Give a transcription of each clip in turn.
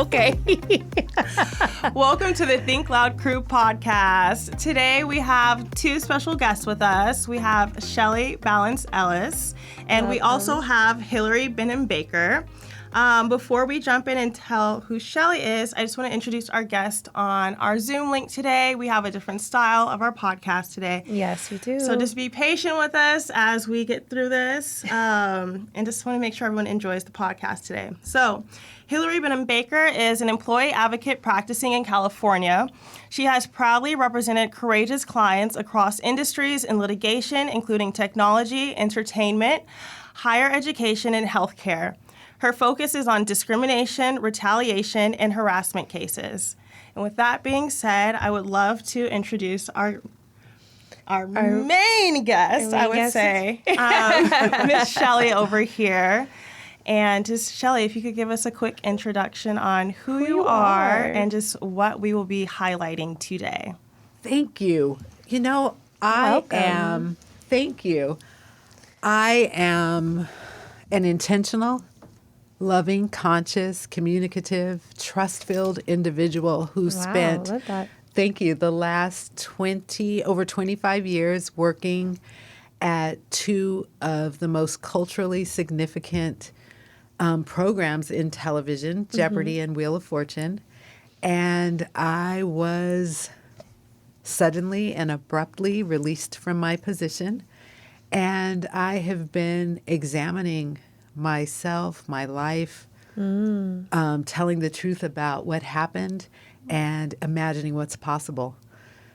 Okay. Welcome to the Think Loud Crew podcast. Today we have two special guests with us. We have Shelly Balance Ellis, and we also have Hillary Benham Baker. Before we jump in and tell who Shelly is, I just want to introduce our guest on our Zoom link today. We have a different style of our podcast today. Yes, we do. So just be patient with us as we get through this, and just want to make sure everyone enjoys the podcast today. So Hillary Benham Baker is an employee advocate practicing in California. She has proudly represented courageous clients across industries and litigation, including technology, entertainment, higher education, and healthcare. Her focus is on discrimination, retaliation, and harassment cases. And with that being said, I would love to introduce our main guest, I would say, Miss Shelly over here. And just, Shelly, if you could give us a quick introduction on who you are and just what we will be highlighting today. Thank you. You know, thank you. I am an intentional, loving, conscious, communicative, trust-filled individual who spent, thank you, the last over 25 years working at two of the most culturally significant programs in television, Jeopardy and Wheel of Fortune. And I was suddenly and abruptly released from my position. And I have been examining myself, my life, telling the truth about what happened and imagining what's possible.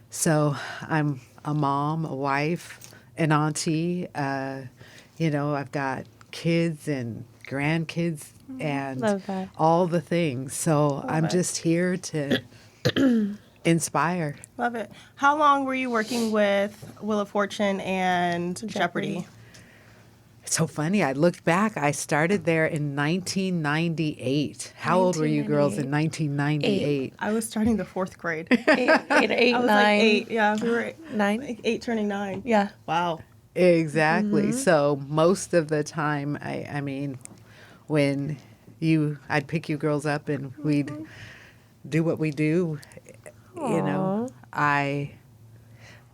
So I'm a mom, a wife, an auntie. I've got kids and grandkids and all the things. So I'm just here to inspire. Love it. How long were you working with Wheel of Fortune and Jeopardy? It's so funny. I looked back. I started there in 1998. How old were you girls in 1998? I was starting the fourth grade. Eight, I was 9. like 8. Yeah, we were 9. Like 8 turning 9. Yeah. Wow. Exactly. So most of the time, I mean, when I'd pick you girls up and we'd do what we do, I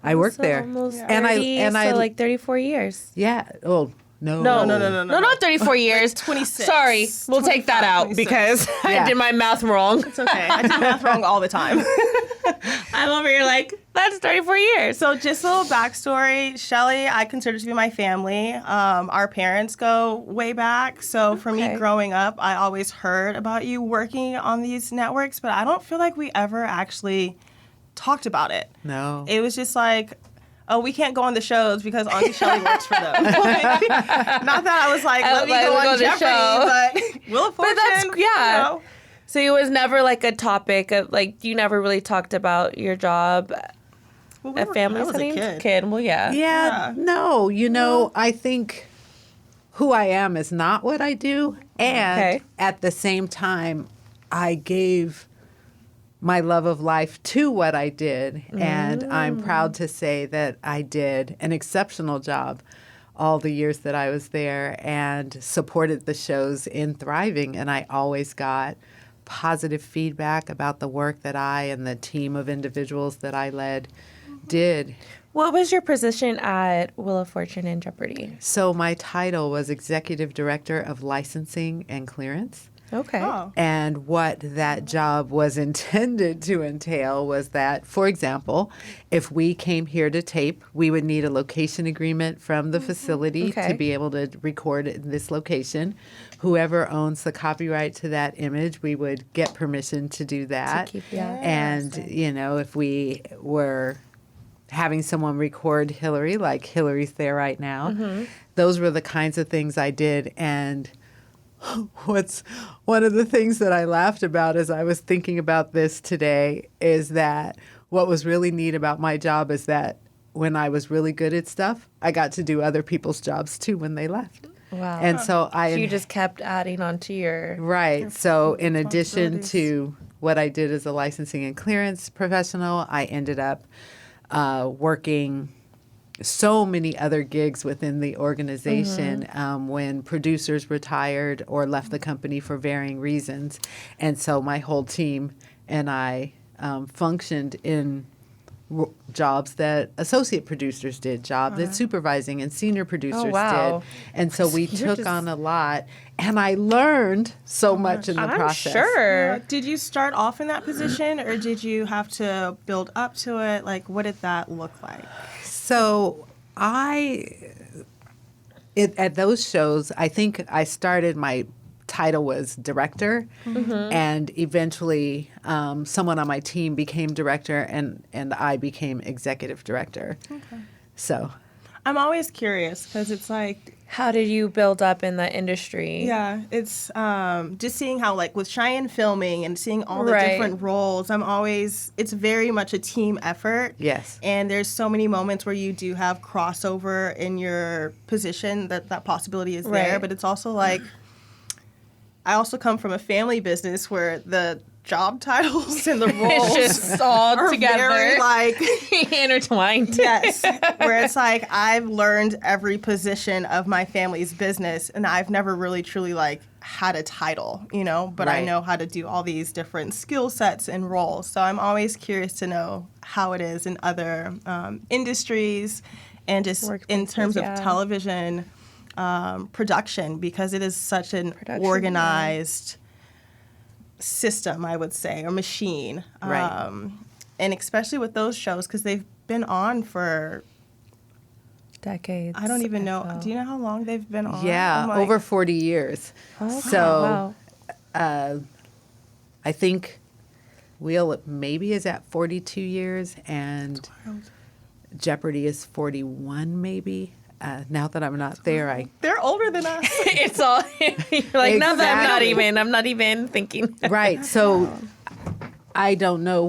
worked there. Almost 30, and I like 34 years. Yeah. Oh, no. No, not 34 years. Like 26. Sorry, we'll take that out 26. because I did my math wrong. It's okay. I do math wrong all the time. I'm over here like, that's 34 years. So just a little backstory. Shelly, I consider to be my family. Our parents go way back. So for me growing up, I always heard about you working on these networks, but I don't feel like we ever actually talked about it. No. It was just like, oh, we can't go on the shows because Auntie Shelly works for them. Not that I was like, let me go on Jeopardy, but Wheel of Fortune, So it was never like a topic of, like, you never really talked about your job at family settings? Kid. Well, yeah. Yeah. No, I think who I am is not what I do. And at the same time, I gave my love of life to what I did. And I'm proud to say that I did an exceptional job all the years that I was there and supported the shows in thriving. And I always got positive feedback about the work that I and the team of individuals that I led did. What was your position at Wheel of Fortune and Jeopardy? So my title was Executive Director of Licensing and Clearance. Okay. Oh. And what that job was intended to entail was that, for example, if we came here to tape, we would need a location agreement from the facility to be able to record in this location. Whoever owns the copyright to that image, we would get permission to do that. And, if we were having someone record Hillary, like Hillary's there right now, those were the kinds of things I did. And what's one of the things that I laughed about as I was thinking about this today is that what was really neat about my job is that when I was really good at stuff, I got to do other people's jobs too when they left. Wow. And so you just kept adding on to your... Right. So in addition to what I did as a licensing and clearance professional, I ended up working so many other gigs within the organization when producers retired or left the company for varying reasons. And so my whole team and I functioned in jobs that associate producers did, jobs that supervising and senior producers did. And so we took on a lot. And I learned so much in the process. Sure. Yeah. Did you start off in that position or did you have to build up to it? Like, what did that look like? So at those shows, I think I started, my title was director, and eventually someone on my team became director, and I became executive director. Okay. So I'm always curious because it's like, how did you build up in the industry? Yeah, it's just seeing how, like, with Cheyenne filming and seeing all the different roles, it's very much a team effort. Yes. And there's so many moments where you do have crossover in your position, that possibility is there. But it's also like, I also come from a family business where the job titles and the roles it's just all are together, very, like, intertwined. Yes, where it's like I've learned every position of my family's business, and I've never really truly like had a title, but I know how to do all these different skill sets and roles. So I'm always curious to know how it is in other industries and just in terms of television production, because it is such an organized system, I would say, or machine. Right. And especially with those shows, because they've been on for decades. I don't even know. Do you know how long they've been on? Yeah, over 40 years. Okay. So I think Wheel maybe is at 42 years, and Jeopardy is 41 maybe. Now that I'm not there, they're older than us. It's all you're like, now that I'm not even thinking. Right. So I don't know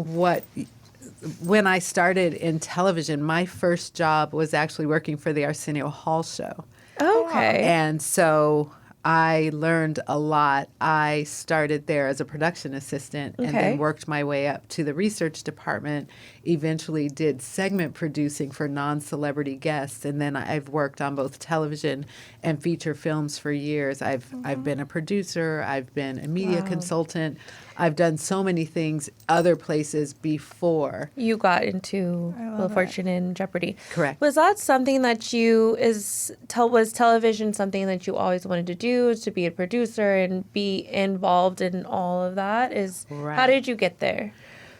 when I started in television, my first job was actually working for the Arsenio Hall show. Okay. And so I learned a lot. I started there as a production assistant and then worked my way up to the research department, eventually did segment producing for non-celebrity guests, and then I've worked on both television and feature films for years. I've been a producer, I've been a media consultant. I've done so many things other places before You got into Wheel of Fortune and Jeopardy. Correct. Was that something that was television something that you always wanted to do, to be a producer and be involved in all of that? How did you get there?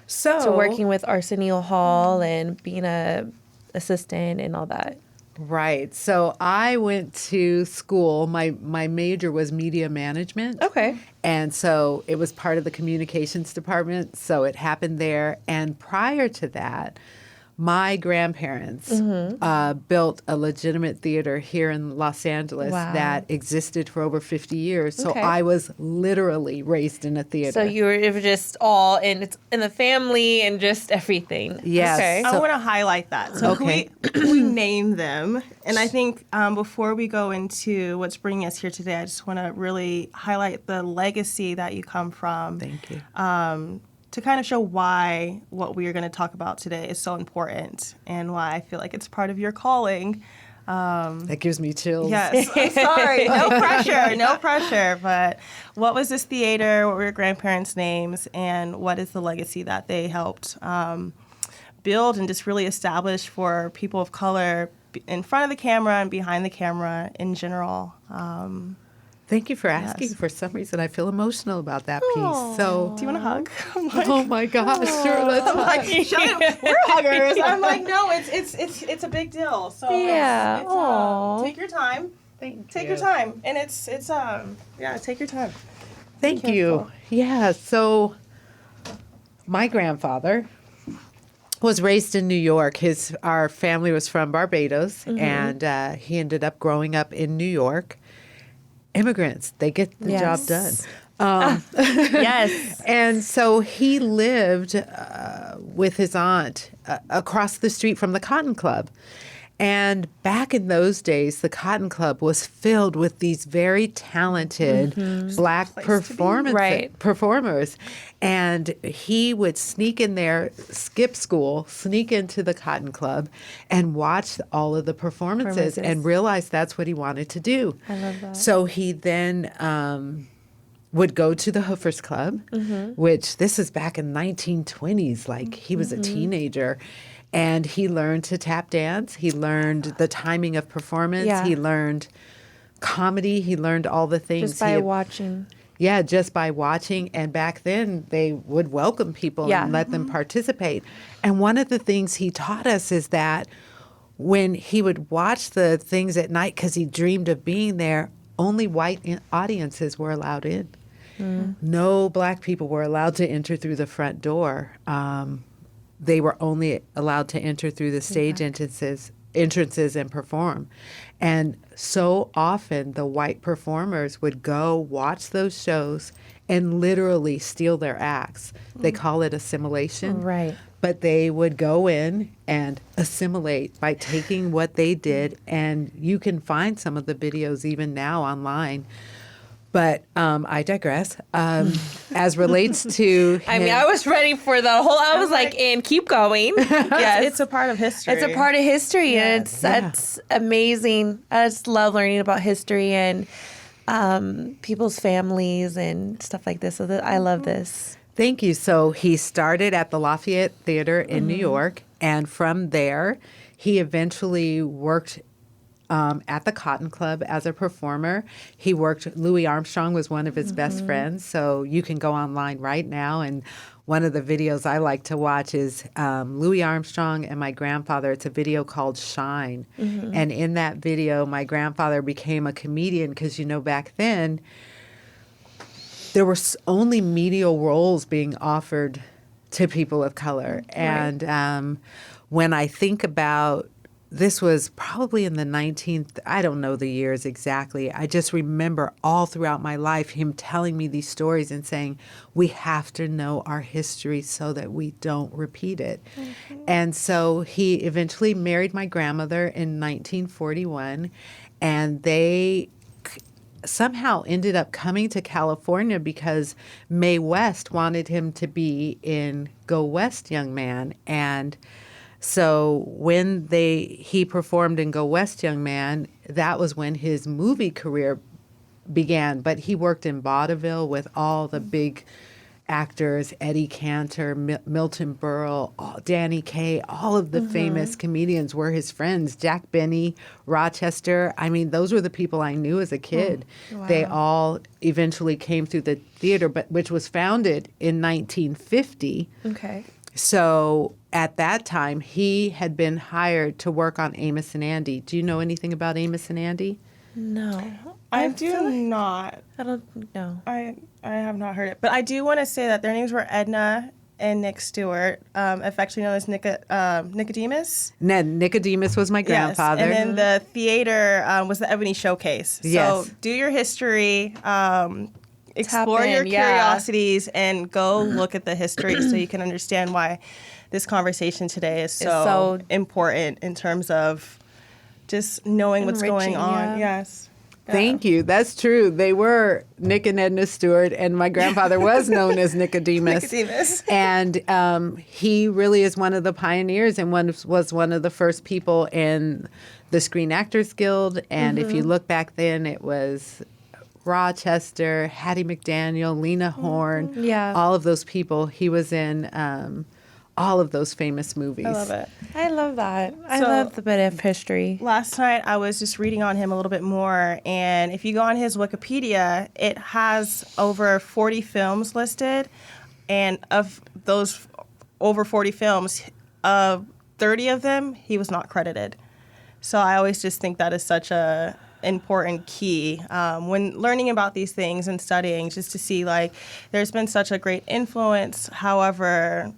So working with Arsenio Hall and being a assistant and all that. Right. So I went to school. My major was media management. Okay. And so it was part of the communications department. So it happened there. And prior to that, my grandparents built a legitimate theater here in Los Angeles that existed for over 50 years. So I was literally raised in a theater. So it was just all in the family and just everything. Yes. Okay. I want to highlight that. So we name them. And I think before we go into what's bringing us here today, I just want to really highlight the legacy that you come from. Thank you. To kind of show why what we are going to talk about today is so important and why I feel like it's part of your calling. That gives me chills. Yes, I'm sorry. No pressure. But what was this theater? What were your grandparents' names? And what is the legacy that they helped build and just really establish for people of color in front of the camera and behind the camera in general? Thank you for asking. For some reason, I feel emotional about that piece. So, do you want a hug? Oh my gosh, sure, let's hug. Like, we're huggers. I'm like, no, it's a big deal. So take your time. Take your time, and take your time. Thank you. Yeah. So, my grandfather was raised in New York. Our family was from Barbados, and he ended up growing up in New York. Immigrants, they get the job done. Yes. And so he lived with his aunt across the street from the Cotton Club. And back in those days, the Cotton Club was filled with these very talented Black performers. And he would sneak in there, skip school, sneak into the Cotton Club, and watch all of the performances and realize that's what he wanted to do. I love that. So he then would go to the Hoofers Club, which this is back in 1920s, like he was a teenager. And he learned to tap dance. He learned the timing of performance. Yeah. He learned comedy. He learned all the things. Just by watching. Yeah, just by watching. And back then, they would welcome people and let them participate. And one of the things he taught us is that when he would watch the things at night, because he dreamed of being there, only white audiences were allowed in. No Black people were allowed to enter through the front door. They were only allowed to enter through the stage entrances and perform. And so often the white performers would go watch those shows and literally steal their acts. They call it assimilation. Right. But they would go in and assimilate by taking what they did. And you can find some of the videos even now online. But I digress. As relates to I mean, I was ready for the whole. I was like, and keep going. Yes, it's a part of history. It's a part of history, and it's amazing. I just love learning about history and people's families and stuff like this. So I love this. Thank you. So he started at the Lafayette Theater in New York, and from there, he eventually worked at the Cotton Club as a performer. He worked, Louis Armstrong was one of his best friends, so you can go online right now, and one of the videos I like to watch is Louis Armstrong and my grandfather. It's a video called Shine, and in that video, my grandfather became a comedian because, back then, there were only medial roles being offered to people of color, and when I think about this was probably in the 19th, I don't know the years exactly. I just remember all throughout my life him telling me these stories and saying, we have to know our history so that we don't repeat it. And so he eventually married my grandmother in 1941, and they somehow ended up coming to California because Mae West wanted him to be in Go West, Young Man. And so when he performed in Go West, Young Man, that was when his movie career began. But he worked in vaudeville with all the big actors, Eddie Cantor, Milton Berle, Danny Kaye, all of the famous comedians were his friends. Jack Benny, Rochester. I mean, those were the people I knew as a kid. Wow. They all eventually came through the theater, which was founded in 1950. Okay. So at that time, he had been hired to work on Amos and Andy. Do you know anything about Amos and Andy? No. I do not. I don't know. I have not heard it. But I do want to say that their names were Edna and Nick Stewart, affectionately known as Nicodemus. Nicodemus was my grandfather. Yes. And then the theater was the Ebony Showcase. Yes. So do your history, explore your curiosities, and go look at the history so you can understand why this conversation today is so important in terms of just knowing what's going on. Yes. Thank you. That's true. They were Nick and Edna Stewart, and my grandfather was known as Nicodemus. And he really is one of the pioneers and was one of the first people in the Screen Actors Guild. And if you look back then, it was Rochester, Hattie McDaniel, Lena Horne, all of those people. He was in all of those famous movies. I love it. I love that. I love the bit of history. Last night I was just reading on him a little bit more, and if you go on his Wikipedia, it has over 40 films listed, and of those over 40 films, 30 of them he was not credited. So I always just think that is such a important key when learning about these things and studying, just to see there's been such a great influence. However,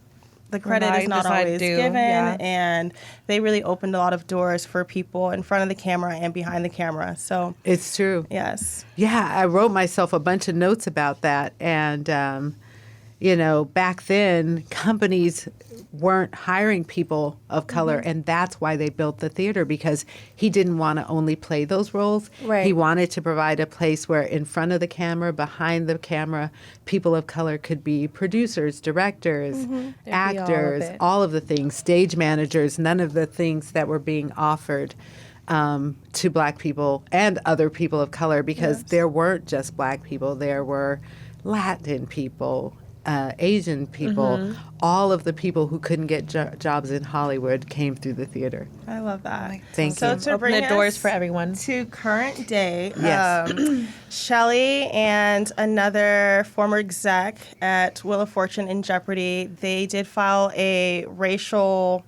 the credit is not always given, and they really opened a lot of doors for people in front of the camera and behind the camera. So it's true. Yes. Yeah, I wrote myself a bunch of notes about that, and back then companies weren't hiring people of color, and that's why they built the theater, because he didn't want to only play those roles. Right. He wanted to provide a place where in front of the camera, behind the camera, people of color could be producers, directors, actors, all of the things, stage managers, none of the things that were being offered to Black people and other people of color, because there weren't just Black people, there were Latin people, Asian people, all of the people who couldn't get jobs in Hollywood came through the theater. I love that. Thank so you. To Open bring the doors us for everyone to current day. Yes. Shelley and another former exec at Wheel of Fortune and Jeopardy, they did file a racial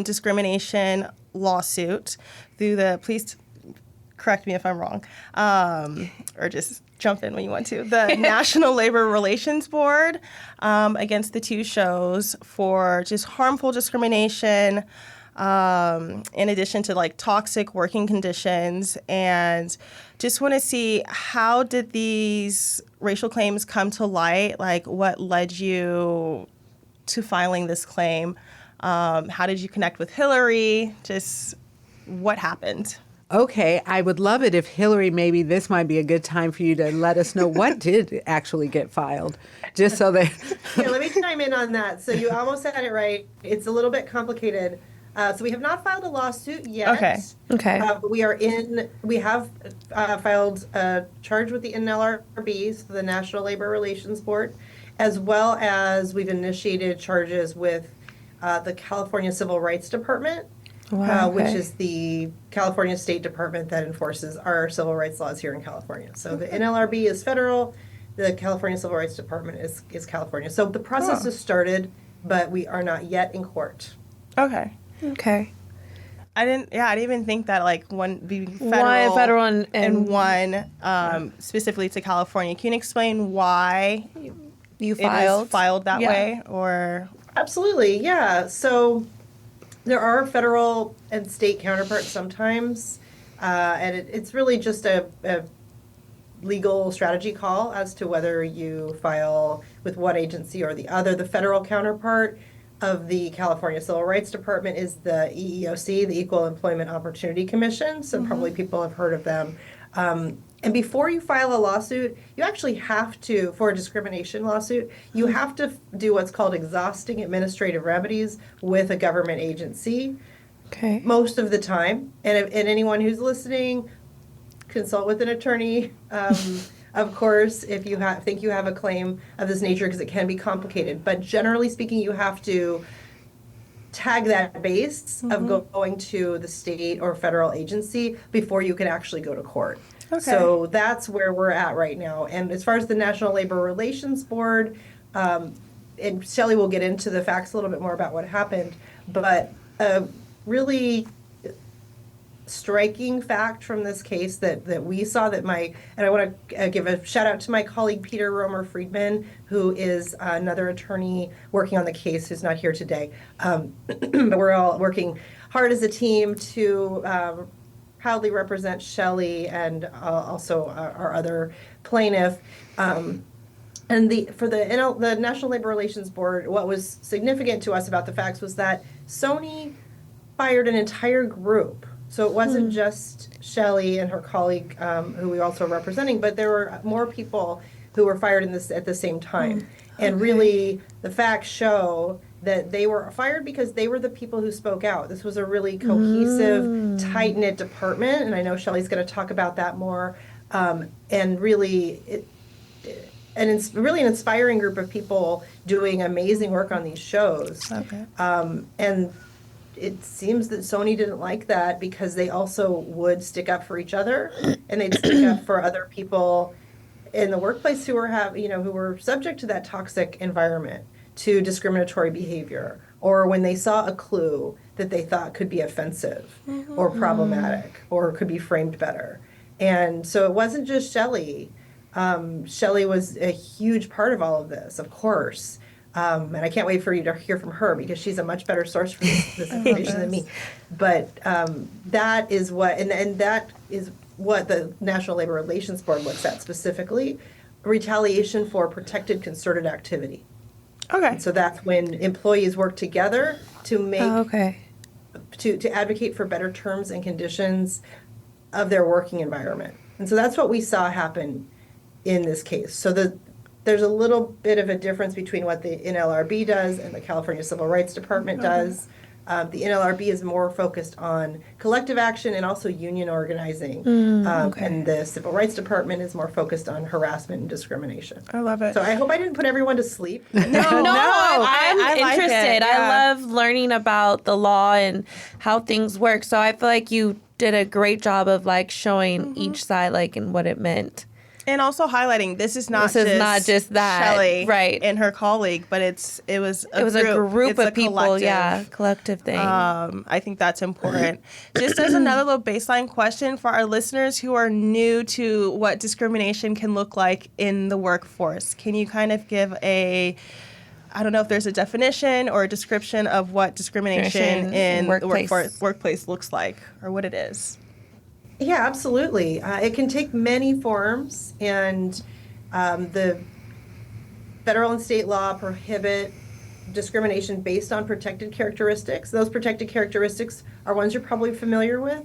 discrimination lawsuit through the, please correct me if I'm wrong, or just jump in when you want to, the National Labor Relations Board against the two shows for just harmful discrimination, in addition to like toxic working conditions. And just want to see, how did these racial claims come to light? Like, what led you to filing this claim? How did you connect with Hillary? Just what happened? Okay, I would love it if Hillary, maybe this might be a good time for you to let us know what did actually get filed, just so that... Yeah, let me chime in on that. So you almost had it right. It's a little bit complicated. So we have not filed a lawsuit yet. Okay. But we have filed a charge with the NLRB, so the National Labor Relations Board, as well as we've initiated charges with the California Civil Rights Department. Wow, Which is the California State Department that enforces our civil rights laws here in California. So the NLRB is federal, the California Civil Rights Department is California. So the process has started, but we are not yet in court. Okay. I didn't even think that like one be federal, and one specifically to California. Can you explain why you it is filed that way? Or Absolutely, yeah. So there are federal and state counterparts sometimes, and it's really just a legal strategy call as to whether you file with one agency or the other. The federal counterpart of the California Civil Rights Department is the EEOC, the Equal Employment Opportunity Commission, so probably people have heard of them. And before you file a lawsuit, you actually have to, for a discrimination lawsuit, you have to do what's called exhausting administrative remedies with a government agency. Okay. Most of the time. And anyone who's listening, consult with an attorney. Of course, if you think you have a claim of this nature, because it can be complicated. But generally speaking, you have to tag that base of going to the state or federal agency before you can actually go to court. Okay. So that's where we're at right now. And as far as the National Labor Relations Board, and Shelley will get into the facts a little bit more about what happened, but really striking fact from this case that we saw and I want to give a shout out to my colleague Peter Romer Friedman, who is another attorney working on the case who's not here today. But we're all working hard as a team to proudly represent Shelley and also our other plaintiff. And for the National Labor Relations Board, what was significant to us about the facts was that Sony fired an entire group. So it wasn't just Shelley and her colleague, who we also are representing, but there were more people who were fired at the same time. And really, the facts show that they were fired because they were the people who spoke out. This was a really cohesive, tight-knit department, and I know Shelley's going to talk about that more. And really, really an inspiring group of people doing amazing work on these shows. Okay. And it seems that Sony didn't like that because they also would stick up for each other, and they'd stick up for other people in the workplace who were subject to that toxic environment, to discriminatory behavior, or when they saw a clue that they thought could be offensive or problematic or could be framed better. And so it wasn't just Shelley. Shelley was a huge part of all of this, of course. And I can't wait for you to hear from her because she's a much better source for this information than me. But that is what, and that is what the National Labor Relations Board looks at specifically. retaliation for protected concerted activity. Okay. And so that's when employees work together to make to advocate for better terms and conditions of their working environment. And so that's what we saw happen in this case. So there's a little bit of a difference between what the NLRB does and the California Civil Rights Department does. The NLRB is more focused on collective action and also union organizing. And the Civil Rights Department is more focused on harassment and discrimination. I love it. So I hope I didn't put everyone to sleep. No, I'm I like interested. it, yeah. I love learning about the law and how things work. So I feel like you did a great job of like showing each side like and what it meant. And also highlighting this is not just that, Shelley right? And her colleague, but it was a group it's of a people, collective. collective thing. I think that's important. Just as another little baseline question for our listeners who are new to what discrimination can look like in the workforce, can you kind of give I don't know if there's a definition or a description of what discrimination in the workplace looks like or what it is? Yeah, absolutely. It can take many forms, and the federal and state law prohibit discrimination based on protected characteristics. Those protected characteristics are ones you're probably familiar with: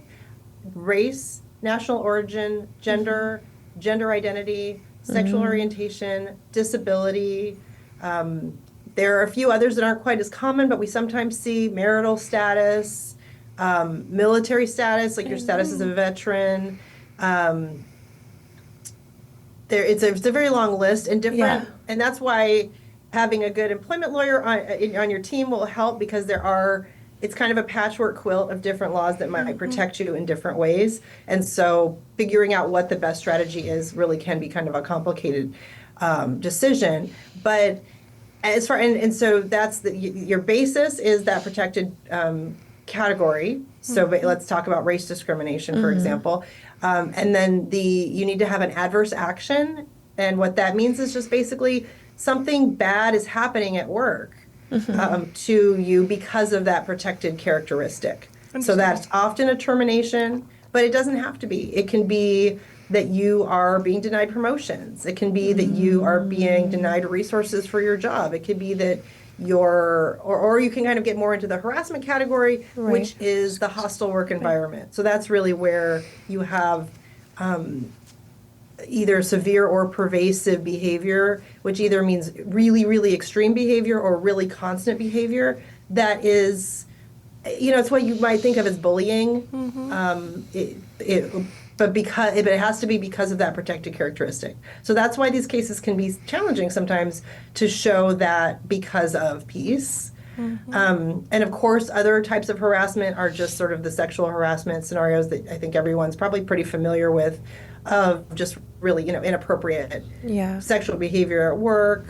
race, national origin, gender, gender identity, sexual orientation, disability. There are a few others that aren't quite as common, but we sometimes see marital status, military status, like your status as a veteran. It's a very long list and different, and that's why having a good employment lawyer on your team will help, because it's kind of a patchwork quilt of different laws that might protect you in different ways, and so figuring out what the best strategy is really can be kind of a complicated decision. But as far and so that's your basis is that protected category. So let's talk about race discrimination, for example. And then you need to have an adverse action. And what that means is just basically something bad is happening at work to you because of that protected characteristic. So that's often a termination, but it doesn't have to be. It can be that you are being denied promotions. It can be that you are being denied resources for your job. It could be that or you can kind of get more into the harassment category, which is the hostile work environment. So that's really where you have either severe or pervasive behavior, which either means really, really extreme behavior or really constant behavior that is, it's what you might think of as bullying. But it has to be because of that protected characteristic. So that's why these cases can be challenging sometimes to show that because of piece. And of course, other types of harassment are just sort of the sexual harassment scenarios that I think everyone's probably pretty familiar with, of just really, inappropriate sexual behavior at work,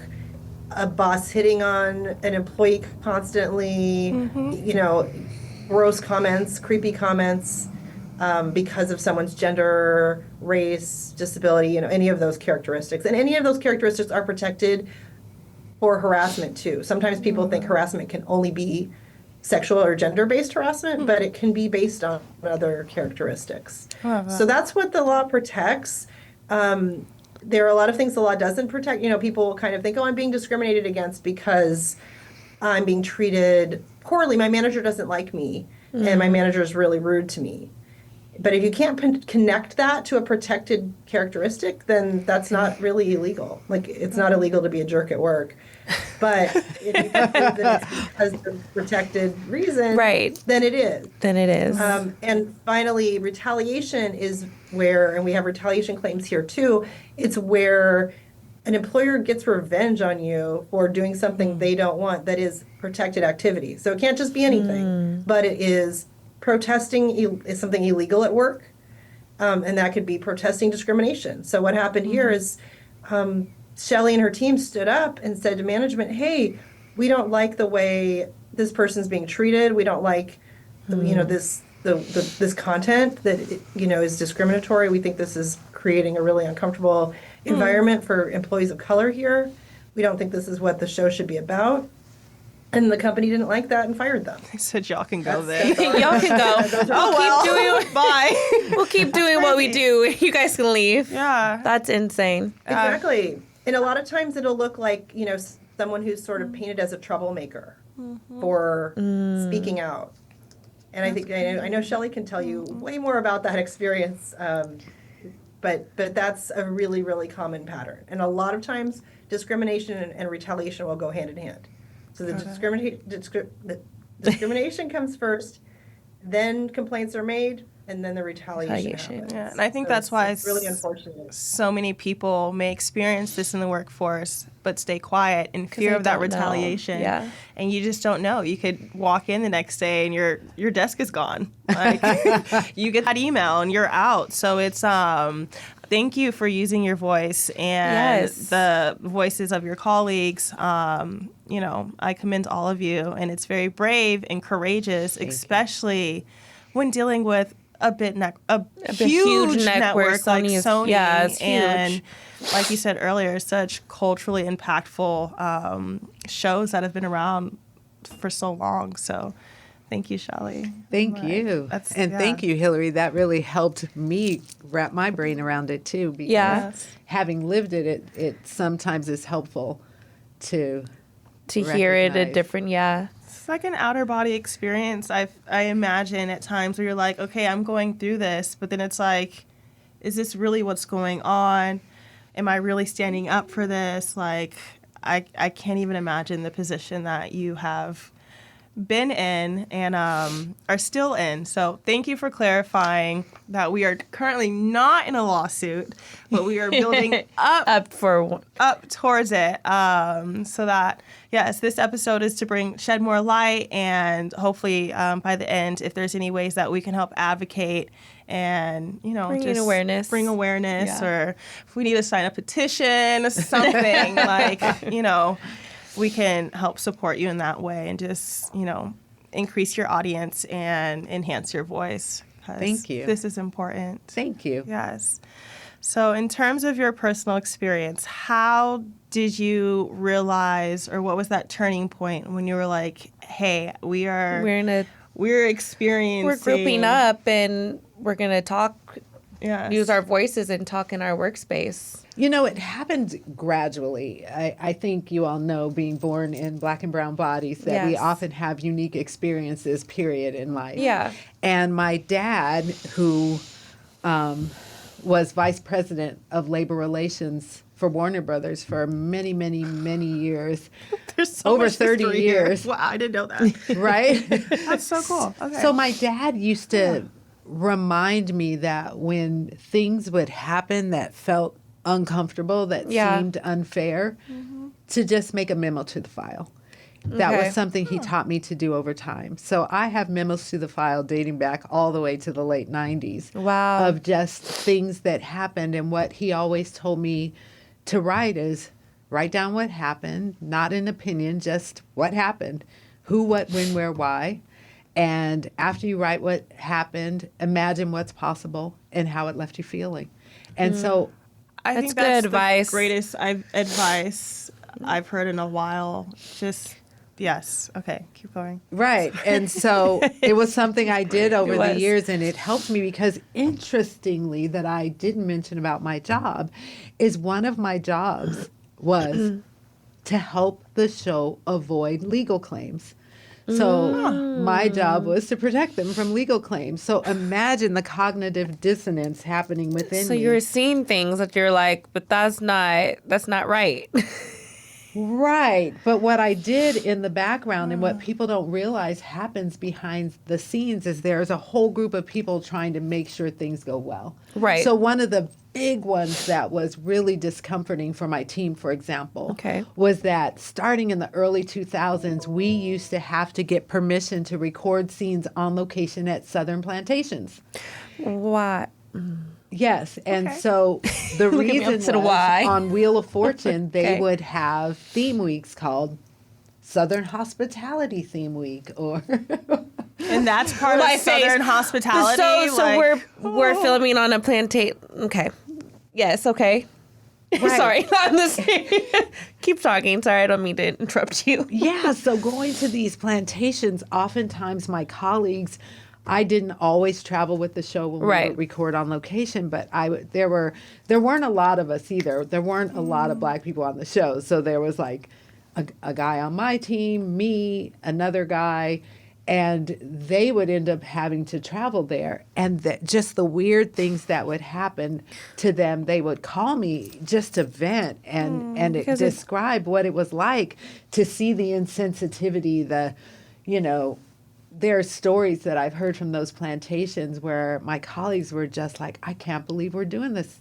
a boss hitting on an employee constantly, gross comments, creepy comments. Because of someone's gender, race, disability, any of those characteristics. And any of those characteristics are protected for harassment too. Sometimes people think harassment can only be sexual or gender-based harassment, but it can be based on other characteristics. So that's what the law protects. There are a lot of things the law doesn't protect. People kind of think, I'm being discriminated against because I'm being treated poorly. My manager doesn't like me, and my manager is really rude to me. But if you can't connect that to a protected characteristic, then that's not really illegal. Like, it's not illegal to be a jerk at work. But if you can prove that it's because of a protected reason, then it is. And finally, retaliation is where, and we have retaliation claims here too, it's where an employer gets revenge on you for doing something they don't want that is protected activity. So it can't just be anything, but it is protesting is something illegal at work, and that could be protesting discrimination. So what happened here is Shelley and her team stood up and said to management, hey, we don't like the way this person's being treated. We don't like this content that is discriminatory. We think this is creating a really uncomfortable environment for employees of color here. We don't think this is what the show should be about. And the company didn't like that and fired them. They said, y'all can go there. Y'all can go. Bye. We'll keep doing what we do. You guys can leave. Yeah. That's insane. Exactly. And a lot of times it'll look like, someone who's sort of painted as a troublemaker for speaking out. And I know Shelley can tell you way more about that experience, but that's a really, really common pattern. And a lot of times discrimination and retaliation will go hand in hand. So the discrimination comes first, then complaints are made, and then the retaliation happens. Yeah, and I think that's why it's really unfortunate. So many people may experience this in the workforce, but stay quiet in fear of that retaliation. Yeah. And you just don't know. You could walk in the next day and your desk is gone. Like you get that email and you're out. So it's thank you for using your voice and the voices of your colleagues. I commend all of you, and it's very brave and courageous, especially when dealing with a huge network like Sony. Yeah, it's huge. And like you said earlier, such culturally impactful shows that have been around for so long. So thank you, Shelley. Thank you. Thank you, Hillary. That really helped me wrap my brain around it, too. Because having lived it, it sometimes is helpful to hear it a different, It's like an outer body experience, I imagine, at times where you're like, okay, I'm going through this, but then it's like, is this really what's going on? Am I really standing up for this? Like, I can't even imagine the position that you have been in and are still in. So thank you for clarifying that we are currently not in a lawsuit, but we are building up towards it. So that, yes, this episode is to shed more light, and hopefully by the end, if there's any ways that we can help advocate and, bring awareness, or if we need to sign a petition, something we can help support you in that way and just, increase your audience and enhance your voice. Thank you. This is important. Thank you. Yes. So in terms of your personal experience, how did you realize, or what was that turning point when you were like, hey, we're experiencing... We're grouping up and we're going to talk, use our voices and talk in our workspace. It happened gradually. I think you all know, being born in Black and brown bodies, that we often have unique experiences, period, in life. Yeah. And my dad, who was vice president of labor relations for Warner Brothers for many, many, many years. There's so over much 30 years. Here. Wow, I didn't know that. Right? That's so cool. Okay. So my dad used to remind me that when things would happen that felt uncomfortable, that seemed unfair, to just make a memo to the file. That was something he taught me to do over time. So I have memos to the file dating back all the way to the late 90s. Wow. Of just things that happened. And what he always told me to write is, write down what happened, not an opinion, just what happened. Who, what, when, where, why. And after you write what happened, imagine what's possible and how it left you feeling. And so I think that's the greatest advice I've heard in a while. Just, yes. Okay, keep going. Right. And so it was something I did over the years, and it helped me because, interestingly, that I didn't mention about my job, is one of my jobs was to help the show avoid legal claims. So my job was to protect them from legal claims. So imagine the cognitive dissonance happening within me. So you're seeing things that you're like, but that's not right. Right. But what I did in the background and what people don't realize happens behind the scenes is there's a whole group of people trying to make sure things go well. Right. So one of the big ones that was really discomforting for my team, for example, was that starting in the early 2000s, we used to have to get permission to record scenes on location at Southern plantations. What? Yes, and so the reason was on Wheel of Fortune, they would have theme weeks called Southern Hospitality Theme Week, or and that's part of Southern Hospitality. So we're filming on a plantation. Okay. Yes. Okay. Sorry, I'm the same. Keep talking. Sorry, I don't mean to interrupt you. Yeah, so going to these plantations, oftentimes my colleagues, I didn't always travel with the show when we would record on location, but there weren't a lot of us either. There weren't a lot of Black people on the show. So there was like a guy on my team, me, another guy, and they would end up having to travel there. And just the weird things that would happen to them, they would call me just to vent and describe what it was like to see the insensitivity, there are stories that I've heard from those plantations where my colleagues were just like, I can't believe we're doing this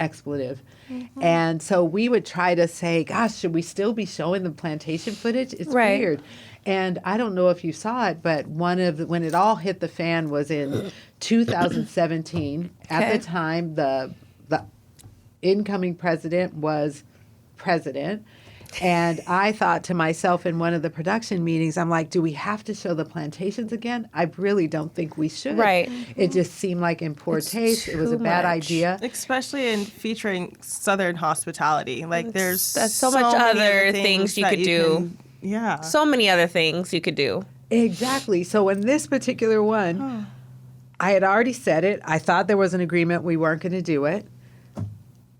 expletive. Mm-hmm. And so we would try to say, gosh, should we still be showing the plantation footage? It's weird. And I don't know if you saw it, but when it all hit the fan was in 2017. At the time, the incoming president was president. And I thought to myself in one of the production meetings, I'm like, do we have to show the plantations again? I really don't think we should. Right. It just seemed like in poor taste. It was a bad idea. Especially in featuring Southern hospitality. Like there's so much other things you could do. Yeah. So many other things you could do. Exactly. So in this particular one, I had already said it. I thought there was an agreement we weren't going to do it.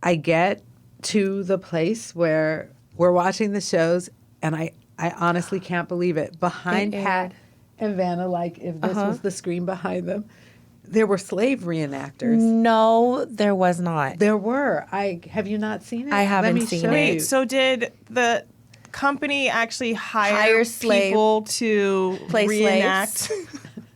I get to the place where we're watching the shows, and I honestly can't believe it. Behind Pat and Vanna, like if this was the screen behind them, there were slave reenactors. No, there was not. There were. Have you not seen it? I haven't seen it. Wait, so did the company actually hire people to play reenact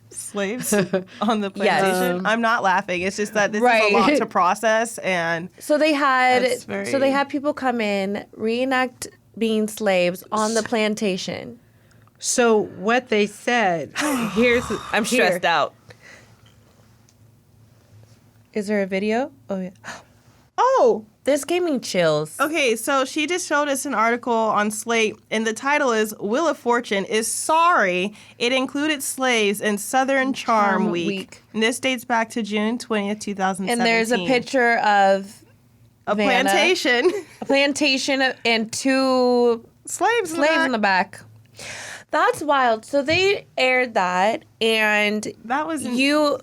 slaves on the plantation? Yes. I'm not laughing. It's just that this is a lot to process, and so they had people come in, reenact being slaves on the plantation. So what they said, I'm stressed out. Is there a video? Oh yeah. Oh, this gave me chills. Okay, so she just showed us an article on Slate, and the title is Wheel of Fortune is sorry it included slaves in Southern Charm Week. And this dates back to June 20th, 2017. And there's a picture of a plantation. A plantation and two slaves in the back. That's wild. So they aired that, and that was you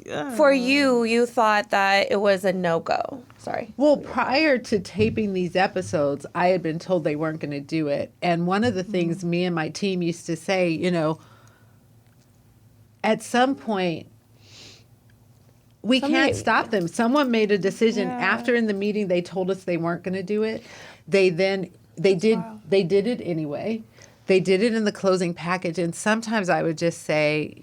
thought that it was a no-go. Sorry. Well, prior to taping these episodes, I had been told they weren't going to do it. And one of the things me and my team used to say, at some point, we can't stop them. Someone made a decision after in the meeting they told us they weren't going to do it. They did it anyway. They did it in the closing package, and sometimes I would just say,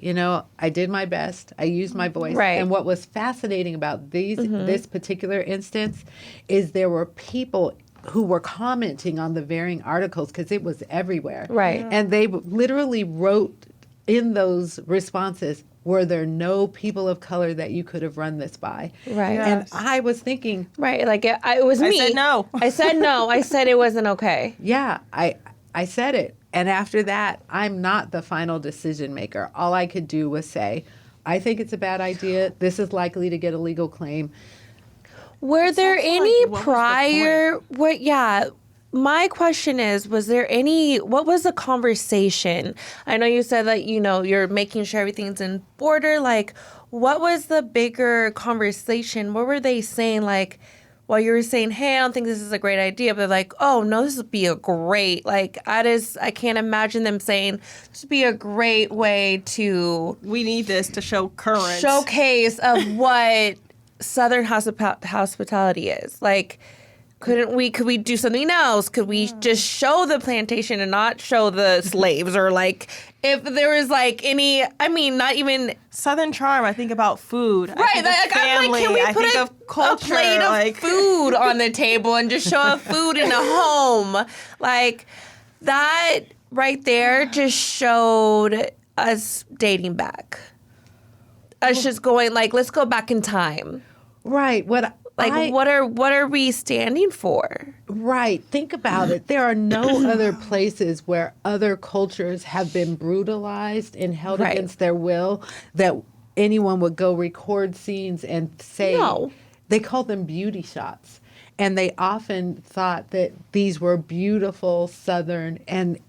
I did my best. I used my voice. Right. And what was fascinating about this particular instance is there were people who were commenting on the varying articles because it was everywhere. Right. Yeah. And they literally wrote in those responses, were there no people of color that you could have run this by? Right. Yes. And I was thinking. Right, like it was me. I said no. I said no. I said it wasn't okay. Yeah, I said it. And after that, I'm not the final decision maker. All I could do was say, I think it's a bad idea. This is likely to get a legal claim. Were there any prior... My question is, what was the conversation? I know you said that, you're making sure everything's in order. Like, what was the bigger conversation? What were they saying? Like, while you were saying, hey, I don't think this is a great idea, but like, oh, no, this would be a great, I can't imagine them saying, this would be a great way to... We need this to show current. Showcase of what Southern hospitality is. Like, could we do something else? Could we just show the plantation and not show the slaves? Or if there was not even Southern Charm, I think about food. Right, I think of family. Can we I put think of culture, a plate of food on the table and just show food in a home? Like that right there just showed us dating back. Us just going let's go back in time. Right. What are we standing for? Right. Think about it. There are no other places where other cultures have been brutalized and held against their will that anyone would go record scenes and say. No. They call them beauty shots. And they often thought that these were beautiful Southern and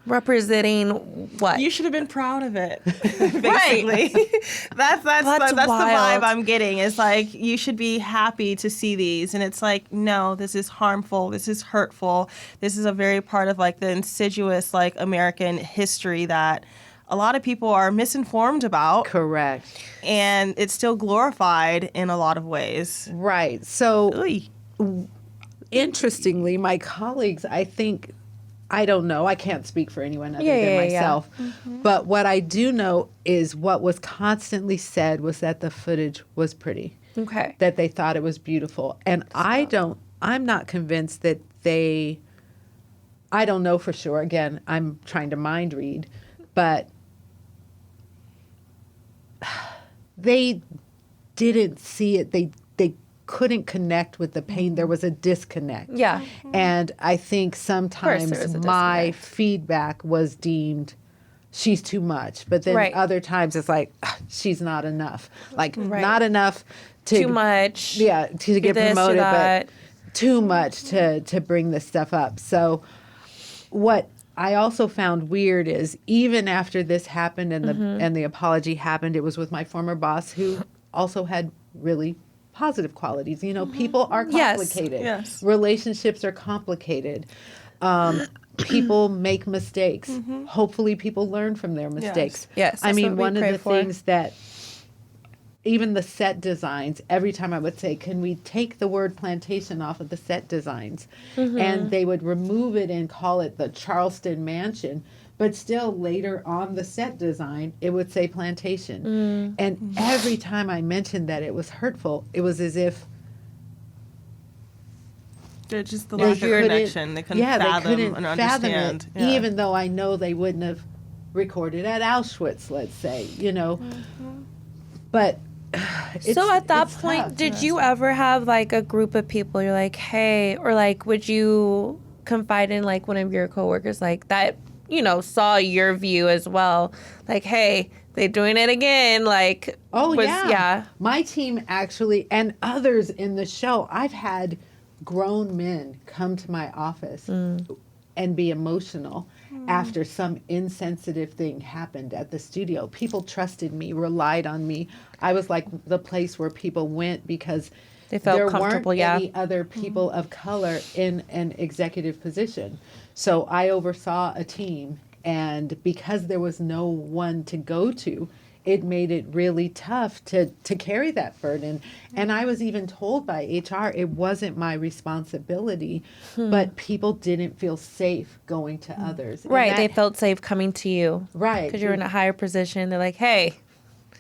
representing what? You should have been proud of it. Basically, that's the vibe I'm getting. Is like you should be happy to see these, and it's like no, this is harmful. This is hurtful. This is a very part of like the insidious like American history that a lot of people are misinformed about. Correct. And it's still glorified in a lot of ways. Right. So, interestingly, my colleagues, I don't know. I can't speak for anyone other than myself. Yeah. Mm-hmm. But what I do know is what was constantly said was that the footage was pretty. Okay. That they thought it was beautiful. And I'm not convinced that I don't know for sure. Again, I'm trying to mind read. But they didn't see it. They couldn't connect with the pain. There was a disconnect. Yeah. And I think sometimes my feedback was deemed she's too much. But then other times it's like she's not enough. Like not enough to too much. Yeah, to get promoted, but too much to bring this stuff up. So what I also found weird is even after this happened and the apology happened, it was with my former boss who also had really positive qualities. You know, people are complicated. Yes. Relationships are complicated. People make mistakes. Hopefully people learn from their mistakes. Yes. I mean, one of the things that even the set designs, every time I would say, can we take the word plantation off of the set designs? And they would remove it and call it the Charleston Mansion. But still later on the set design, it would say plantation. And every time I mentioned that it was hurtful, it was as if they're just the lack of connection. They couldn't fathom and understand. It, even though I know they wouldn't have recorded at Auschwitz, let's say, you know. But so at that point, tough. Did you ever have like a group of people you're like, hey, or like would you confide in like one of your coworkers like that, you know, saw your view as well? Like, hey, they're doing it again. Like, my team actually, and others in the show, I've had grown men come to my office and be emotional after some insensitive thing happened at the studio. People trusted me, relied on me. I was like the place where people went because they felt there comfortable, weren't any other people of color in an executive position. So I oversaw a team, and because there was no one to go to, it made it really tough to carry that burden. And I was even told by HR it wasn't my responsibility, but people didn't feel safe going to others. Right, they felt safe coming to you. Right. Because you're in a higher position. They're like, hey.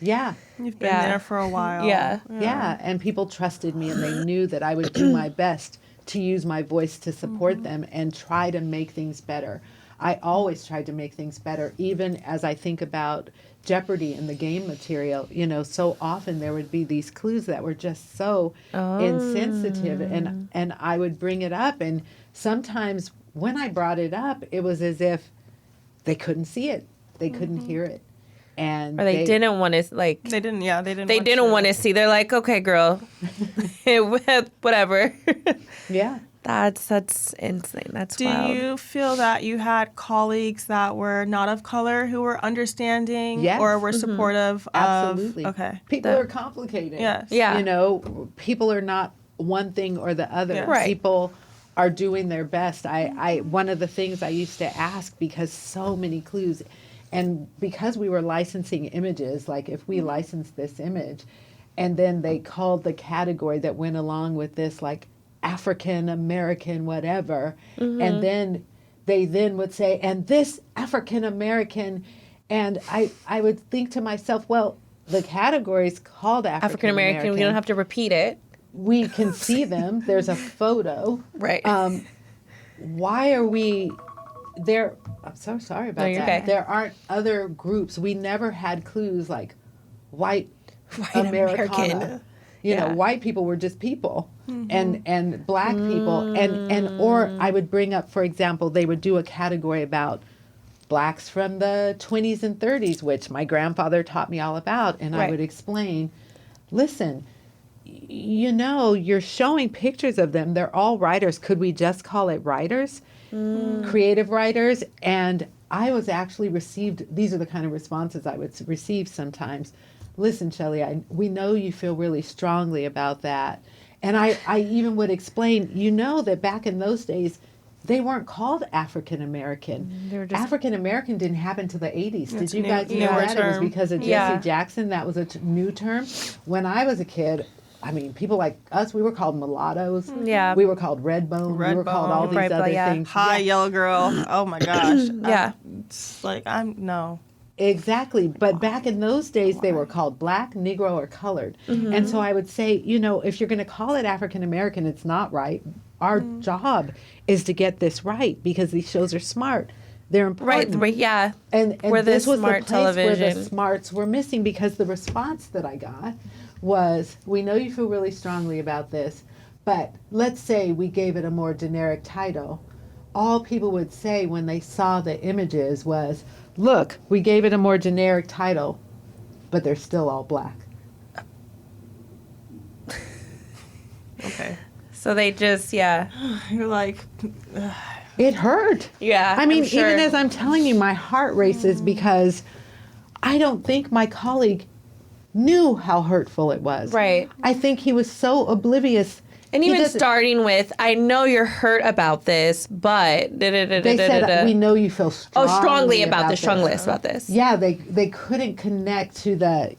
Yeah. You've been there for a while. Yeah. Yeah, and people trusted me, and they knew that I would do my best to use my voice to support them and try to make things better. I always tried to make things better, even as I think about Jeopardy and the game material. You know, so often there would be these clues that were just so insensitive, and I would bring it up, and sometimes when I brought it up, it was as if they couldn't see it, they couldn't hear it, and or they didn't want to like. They didn't want to see. They're like, okay, girl, whatever. Yeah. That's insane. That's wild. Do you feel that you had colleagues that were not of color who were understanding or were supportive Absolutely. of... Okay. People are complicated. Yes. Yeah. You know, people are not one thing or the other. Yes. Right. People are doing their best. I one of the things I used to ask, because so many clues, and because we were licensing images, like if we licensed this image, and then they called the category that went along with this, like, African American whatever, and then they would say, and this African American, and I would think to myself, well, the category is called African American. We don't have to repeat it. We can see them. There's a photo. Right. Why are we there? I'm so sorry about that. Okay. There aren't other groups. We never had clues like white Americana. You know, white people were just people, and black people, and or I would bring up, for example, they would do a category about blacks from the 20s and 30s, which my grandfather taught me all about, and I would explain, listen, you're showing pictures of them. They're all writers. Could we just call it writers? Creative writers? And I was actually these are the kind of responses I would receive sometimes. Listen, Shelley, we know you feel really strongly about that. And I even would explain, that back in those days, they weren't called African American. African American didn't happen until the 80s. Did you guys know that? It was because of Jesse Jackson. That was a new term. When I was a kid, people like us, we were called mulattoes. Yeah. We were called red bone. We were called all these other things. Hi, yellow girl. Oh my gosh. Yeah. It's like, no. Exactly. But back in those days, they were called black, Negro, or colored. And so I would say, if you're going to call it African American, it's not right. Our job is to get this right because these shows are smart. They're important. Right, yeah. And we're this was smart the place television. where the smarts were missing, because the response that I got was, we know you feel really strongly about this, but let's say we gave it a more generic title. All people would say when they saw the images was, look, we gave it a more generic title, but they're still all black. Okay. So they just, You're like... It hurt. Yeah, Even as I'm telling you, my heart races because I don't think my colleague knew how hurtful it was. Right. I think he was so oblivious. And even starting with, I know you're hurt about this, but... They said, we know you feel strongly about this. Strongly about this. Yeah, they couldn't connect to the,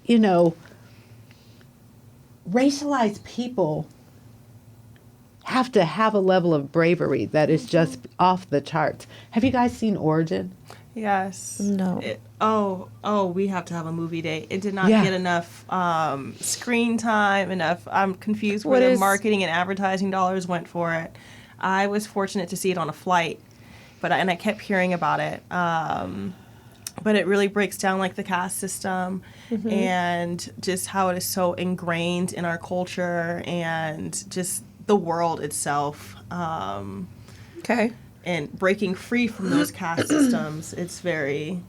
racialized people have to have a level of bravery that is just off the charts. Have you guys seen Origin? Yes. No. We have to have a movie day. It did not get enough screen time, I'm confused where the marketing and advertising dollars went for it. I was fortunate to see it on a flight, and I kept hearing about it. But it really breaks down like the caste system and just how it is so ingrained in our culture and just the world itself. Okay. And breaking free from those caste systems, it's very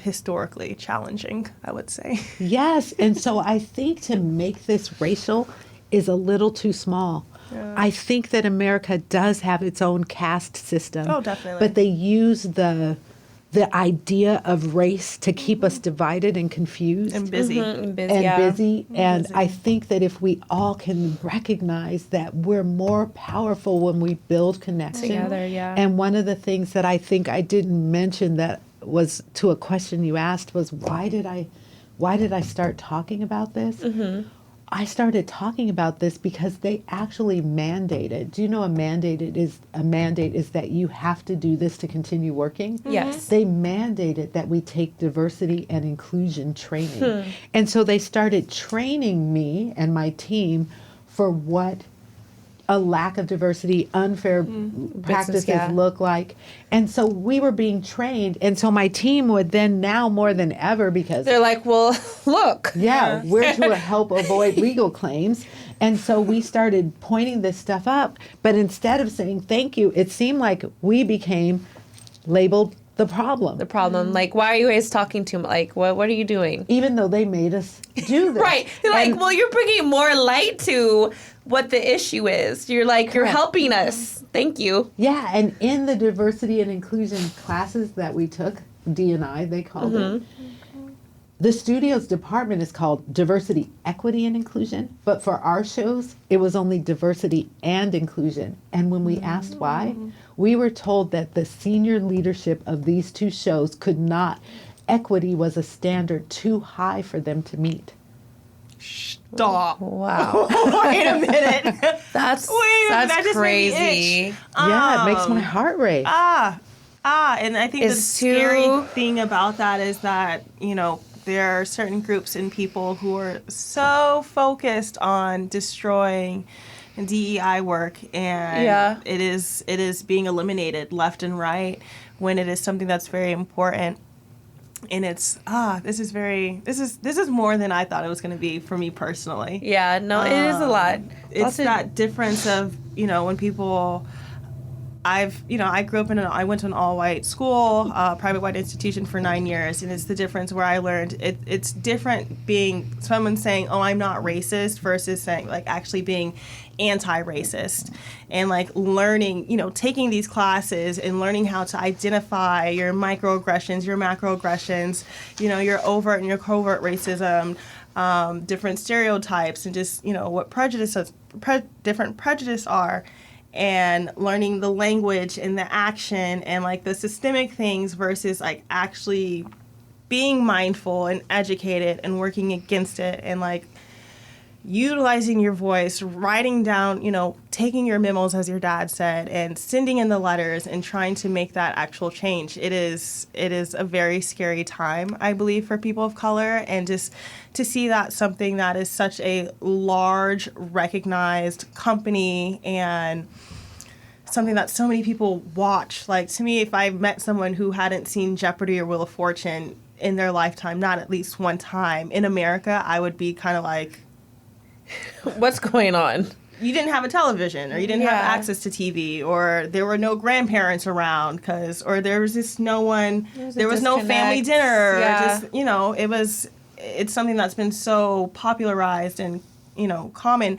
historically challenging, I would say. Yes, and so I think to make this racial is a little too small. Yeah. I think that America does have its own caste system. Oh, definitely. But they use the idea of race to keep us divided and confused. And busy. And I think that if we all can recognize that we're more powerful when we build connection. Together, yeah. And one of the things that I think I didn't mention that was to a question you asked was, why did I start talking about this? I started talking about this because they actually mandated. Do you know a mandate is that you have to do this to continue working? Yes. They mandated that we take diversity and inclusion training. And so they started training me and my team for what a lack of diversity, unfair practices look like. And so we were being trained. And so my team would then, now more than ever, because they're like, well, look. Yeah, we're to help avoid legal claims. And so we started pointing this stuff up. But instead of saying thank you, it seemed like we became labeled the problem. The problem. Like, why are you guys talking to him? Like, what are you doing? Even though they made us do this. Right. They're like, well, you're bringing more light to what the issue is. You're like, correct. You're helping us. Thank you. Yeah, and in the diversity and inclusion classes that we took, D&I, they called it, the studio's department is called Diversity, Equity, and Inclusion. But for our shows, it was only diversity and inclusion. And when we asked why, we were told that the senior leadership of these two shows could not, equity was a standard too high for them to meet. Stop. Wow. Wait a minute. That's crazy. Yeah, it makes my heart race. And I think the scary thing about that is that, there are certain groups and people who are so focused on destroying DEI work, and it is being eliminated left and right when it is something that's very important. And it's this is more than I thought it was going to be for me personally. Yeah, no, it is a lot. It's that difference of when people I grew up I went to an all-white school, private white institution for 9 years, and it's the difference where I learned it's different being someone saying, oh, I'm not racist versus saying, like, actually being anti-racist and, like, learning, taking these classes and learning how to identify your microaggressions, your macroaggressions, your overt and your covert racism, different stereotypes, and just, what different prejudice are. And learning the language and the action and, like, the systemic things versus, like, actually being mindful and educated and working against it and, like, utilizing your voice, writing down, taking your memos, as your dad said, and sending in the letters and trying to make that actual change. It is a very scary time, I believe, for people of color, and just to see that something that is such a large, recognized company and something that so many people watch. Like, to me, if I met someone who hadn't seen Jeopardy or Wheel of Fortune in their lifetime, not at least one time, in America, I would be kind of like, what's going on? You didn't have a television, or you didn't have access to TV, or there were no grandparents around, or there was just no one, there was no family dinner. It's something that's been so popularized and, common.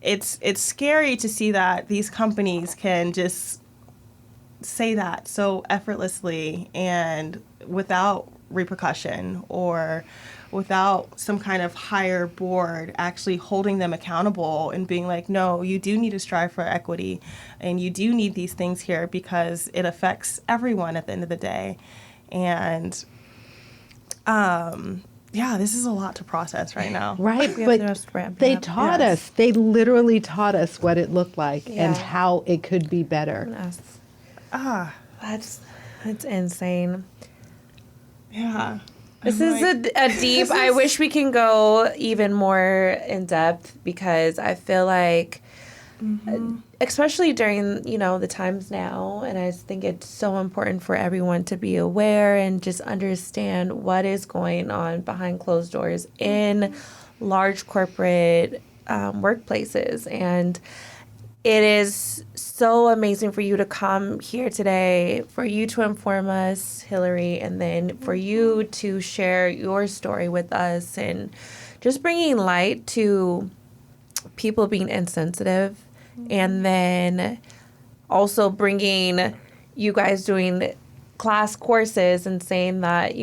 It's scary to see that these companies can just say that so effortlessly and without repercussion or without some kind of higher board actually holding them accountable and being like, no, you do need to strive for equity and you do need these things here because it affects everyone at the end of the day. And this is a lot to process right now. Right, but they taught us. They literally taught us what it looked like and how it could be better. That's insane. Yeah. This is a deep, I wish we can go even more in depth, because I feel like, especially during, the times now, and I think it's so important for everyone to be aware and just understand what is going on behind closed doors in large corporate workplaces. And it is so amazing for you to come here today, for you to inform us, Hillary, and then for you to share your story with us and just bringing light to people being insensitive, and then also bringing you guys doing class courses and saying that,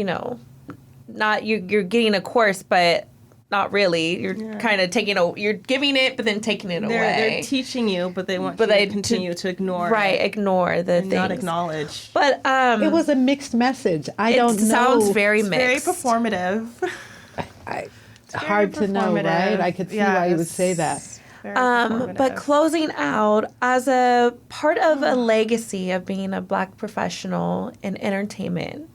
not you're getting a course, but not really. You're kind of you're giving it, but then taking it away. They're teaching you, but they want you to continue to ignore. Right, ignore the things. Not acknowledge. But it was a mixed message. I don't know. It sounds very mixed. Very performative. Hard to know, right? I could see why you would say that. But closing out, as a part of a legacy of being a Black professional in entertainment,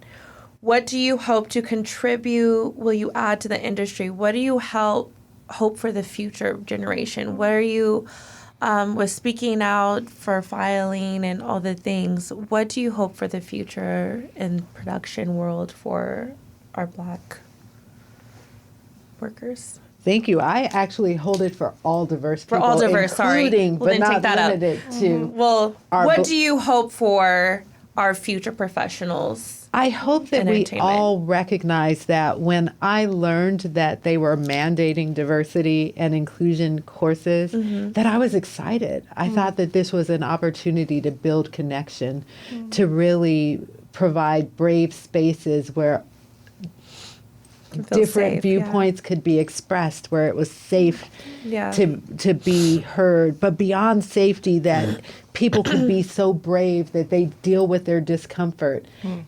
what do you hope to contribute? Will you add to the industry? What do you hope for the future generation? What are you, with speaking out for filing and all the things, what do you hope for the future in production world for our Black workers? Thank you. I actually hold it for all diverse people. For all diverse, including, sorry. But not limited to. Well, what do you hope for our future professionals? I hope that we all recognize that when I learned that they were mandating diversity and inclusion courses, that I was excited. I thought that this was an opportunity to build connection, to really provide brave spaces where different viewpoints could be expressed, where it was safe to be heard, but beyond safety, that people could be so brave that they deal with their discomfort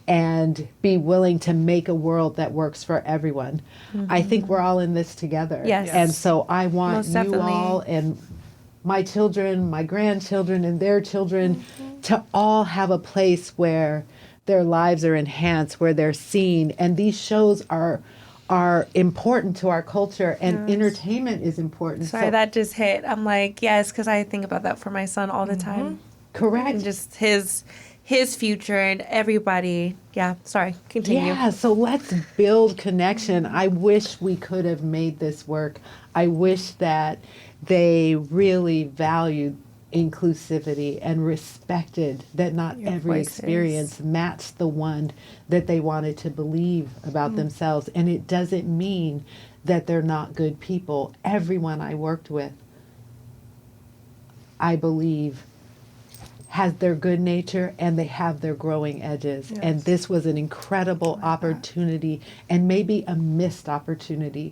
and be willing to make a world that works for everyone. I think we're all in this together. Yes. And so I want you all and my children, my grandchildren, and their children to all have a place where their lives are enhanced, where they're seen. And these shows are important to our culture, and entertainment is important. Sorry, that just hit. I'm like, yes, because I think about that for my son all the time. Correct. And just his future and everybody. Yeah, sorry, continue. Yeah, so let's build connection. I wish we could have made this work. I wish that they really valued inclusivity and respected that not every experience matched the one that they wanted to believe about themselves. And it doesn't mean that they're not good people. Everyone I worked with, I believe, has their good nature and they have their growing edges. Yes. And this was an incredible opportunity and maybe a missed opportunity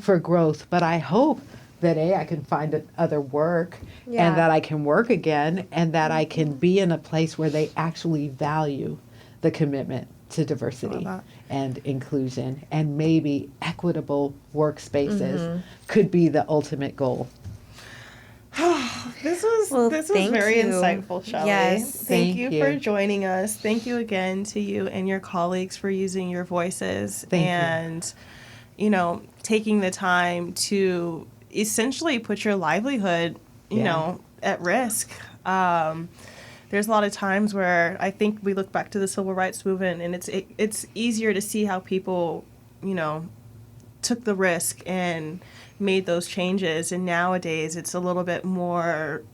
for growth. But I hope that I can find other work and that I can work again and that I can be in a place where they actually value the commitment to diversity and inclusion, and maybe equitable workspaces could be the ultimate goal. This was very insightful, Shelley. Yes. Thank you for joining us. Thank you again to you and your colleagues for using your voices and taking the time to essentially put your livelihood, you know, at risk. There's a lot of times where I think we look back to the civil rights movement, and it's easier to see how people, took the risk and made those changes. And nowadays it's a little bit more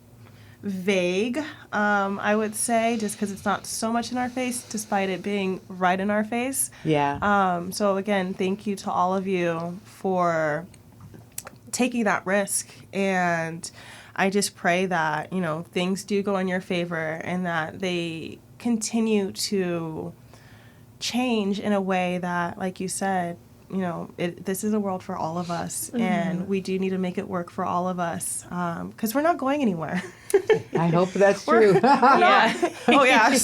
vague, I would say, just because it's not so much in our face, despite it being right in our face. Yeah. So again, thank you to all of you for taking that risk, and I just pray that, things do go in your favor and that they continue to change in a way that, like you said, this is a world for all of us, and we do need to make it work for all of us, because we're not going anywhere. I hope that's true. Oh, yeah.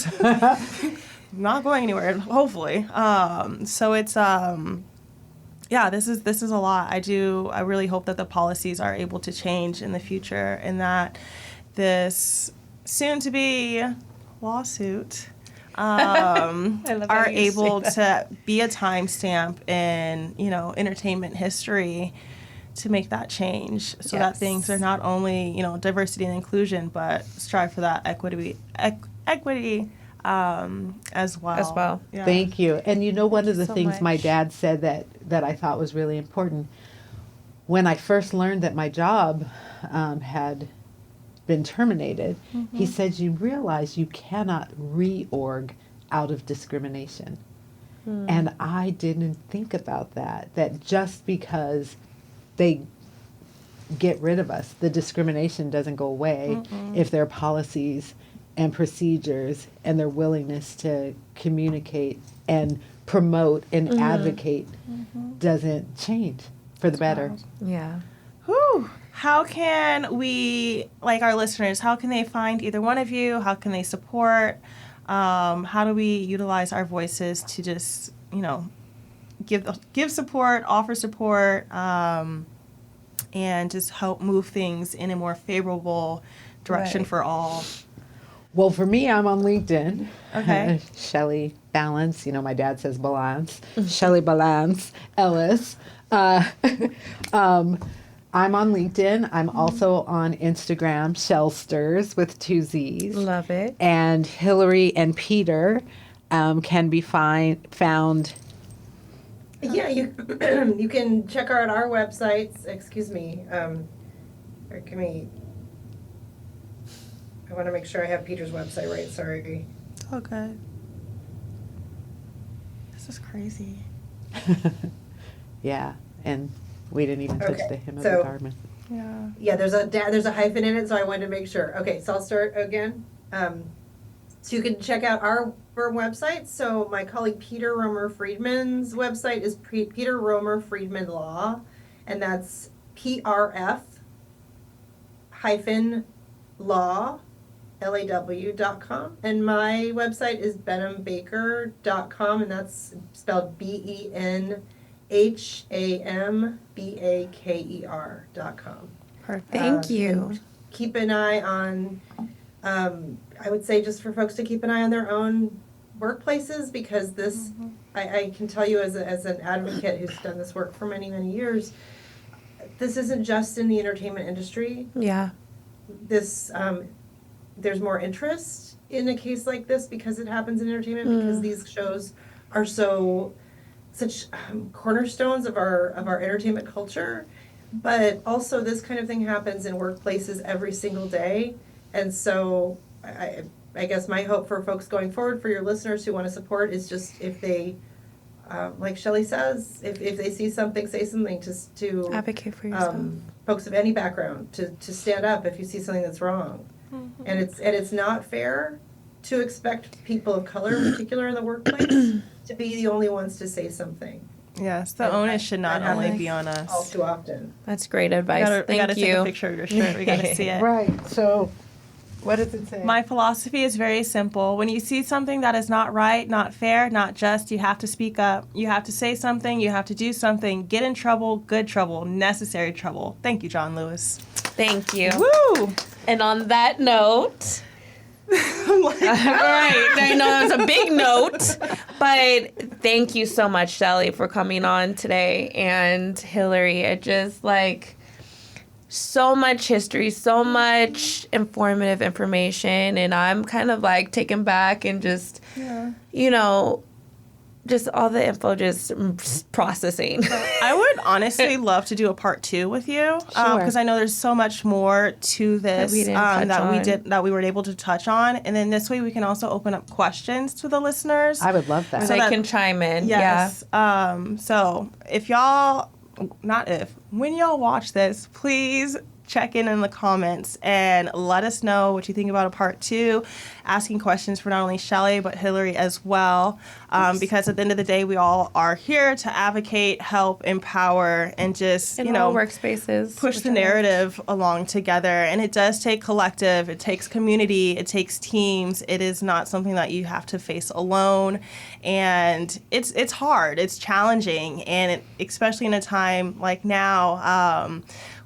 Not going anywhere, hopefully. So it's... this is a lot. I really hope that the policies are able to change in the future, and that this soon-to-be lawsuit are able to be a timestamp in, entertainment history to make that change, so that things are not only, diversity and inclusion, but strive for that equity as well. Yeah. Thank you. And one of the things my dad said that I thought was really important, when I first learned that my job had been terminated, he said, you realize you cannot reorg out of discrimination. And I didn't think about that just because they get rid of us, the discrimination doesn't go away if their policies and procedures and their willingness to communicate and promote and advocate doesn't change for the better. Yeah. Whew. How can we, like our listeners, how can they find either one of you? How can they support? How do we utilize our voices to just, give support, offer support, and just help move things in a more favorable direction for all? Well, for me, I'm on LinkedIn. Okay. Shelley Balance. My dad says Balance. Shelley Balance Ellis. I'm on LinkedIn. I'm also on Instagram, Shellsters with 2 Z's. Love it. And Hillary and Peter can be found. Yeah, you can check out our websites. Excuse me. Or can we? I want to make sure I have Peter's website right. Sorry. Okay. This is crazy. Yeah, and we didn't even touch the hem of the garment. Yeah. Yeah, there's a hyphen in it, so I wanted to make sure. Okay, so I'll start again. So you can check out our website. So my colleague Peter Romer Friedman's website is Peter Romer Friedman Law, and that's PRF-law, LAW.com. And my website is benhambaker.com, and that's spelled BENHAMBAKER.com. Perfect. Thank you. Keep an eye on, I would say just for folks to keep an eye on their own workplaces, because this, I can tell you as an advocate who's done this work for many, many years, this isn't just in the entertainment industry. Yeah. This, there's more interest in a case like this because it happens in entertainment, because these shows are such cornerstones of our entertainment culture. But also this kind of thing happens in workplaces every single day, And so I guess my hope for folks going forward, for your listeners who want to support, is just if they, like Shelley says, if they see something, say something to advocate for yourself. Folks of any background to stand up if you see something that's wrong. Mm-hmm. And it's not fair to expect people of color in particular in the workplace to be the only ones to say something. Yes, the onus should not only be on us. All too often. That's great advice. Thank you. We gotta take a picture of your shirt. We gotta see it. Right. So, what does it say? My philosophy is very simple. When you see something that is not right, not fair, not just, you have to speak up. You have to say something. You have to do something. Get in trouble, good trouble, necessary trouble. Thank you, John Lewis. Thank you. Woo! And on that note... right. I know it's a big note, but thank you so much, Shelley, for coming on today, and Hillary. It just so much history, so much informative information, and I'm kind of taken back and just just all the info, just processing. I would honestly love to do a part 2 with you, because I know there's so much more to this that we were able to touch on, and then this way we can also open up questions to the listeners. I would love that. So they can chime in. Yes. Yeah. So when y'all watch this, please check in the comments and let us know what you think about a part 2, asking questions for not only Shelley but Hillary as well, because at the end of the day, we all are here to advocate, help, empower, and just in all workspaces, push the narrative along together. And it does take collective, it takes community, it takes teams. It is not something that you have to face alone, and it's hard, it's challenging, and especially in a time like now.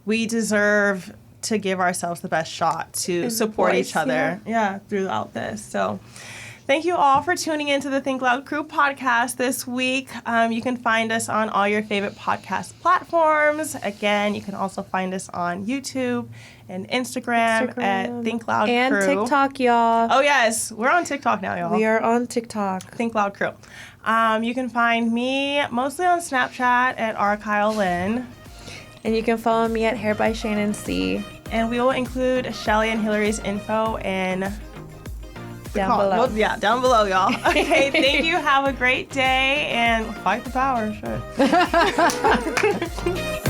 We deserve to give ourselves the best shot to support each other throughout this. So thank you all for tuning into the Think Loud Crew podcast this week. You can find us on all your favorite podcast platforms. Again, you can also find us on YouTube and Instagram. At Think Loud Crew. And TikTok, y'all. Oh, yes. We're on TikTok now, y'all. We are on TikTok. Think Loud Crew. You can find me mostly on Snapchat at RKyleLynn. And you can follow me at Hair by Shanan C. And we will include Shelley and Hillary's info down below. Well, yeah, down below, y'all. Okay, thank you. Have a great day and fight the power. Sure.